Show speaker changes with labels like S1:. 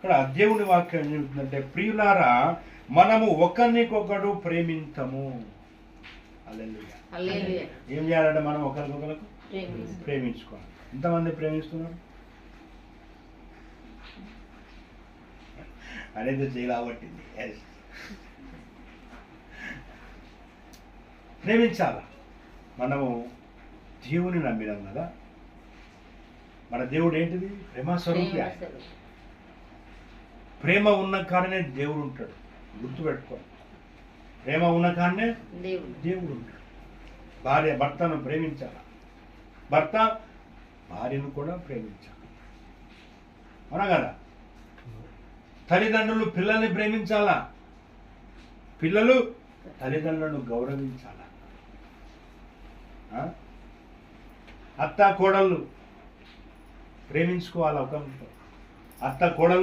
S1: ఇక్కడ దేవుని వాక్యం ఏం చెబుతుందంటే, ప్రియులారా మనము ఒకరినికొకడు ప్రేమించము. హల్లెలూయా.
S2: హల్లెలూయా.
S1: ఏం చేయాలంటే మనం ఒకరికొకరికి
S2: ప్రేమించు.
S1: ప్రేమించుకోవాలి. ఎంతమంది ప్రేమిస్తున్నారు అనేది చేయబట్టింది. ప్రేమించాల. మనము దేవుని నమ్మినాం కదా, మన దేవుడు ఏంటిది? ప్రేమస్వరూపి. ప్రేమ ఉన్న కాడనే దేవుడు ఉంటాడు. గుర్తుపెట్టుకో, ప్రేమ ఉన్న కాడనే దేవుడు ఉంటాడు. భార్య భర్తను ప్రేమించాల, భర్త భార్యను కూడా ప్రేమించాలి. అవునా కదా? తల్లిదండ్రులు పిల్లల్ని ప్రేమించాలా, పిల్లలు తల్లిదండ్రులను గౌరవించాలా. అత్త కోడళ్ళు ప్రేమించుకోవాలి. ఒకరితో అత్త కోడళ్ళు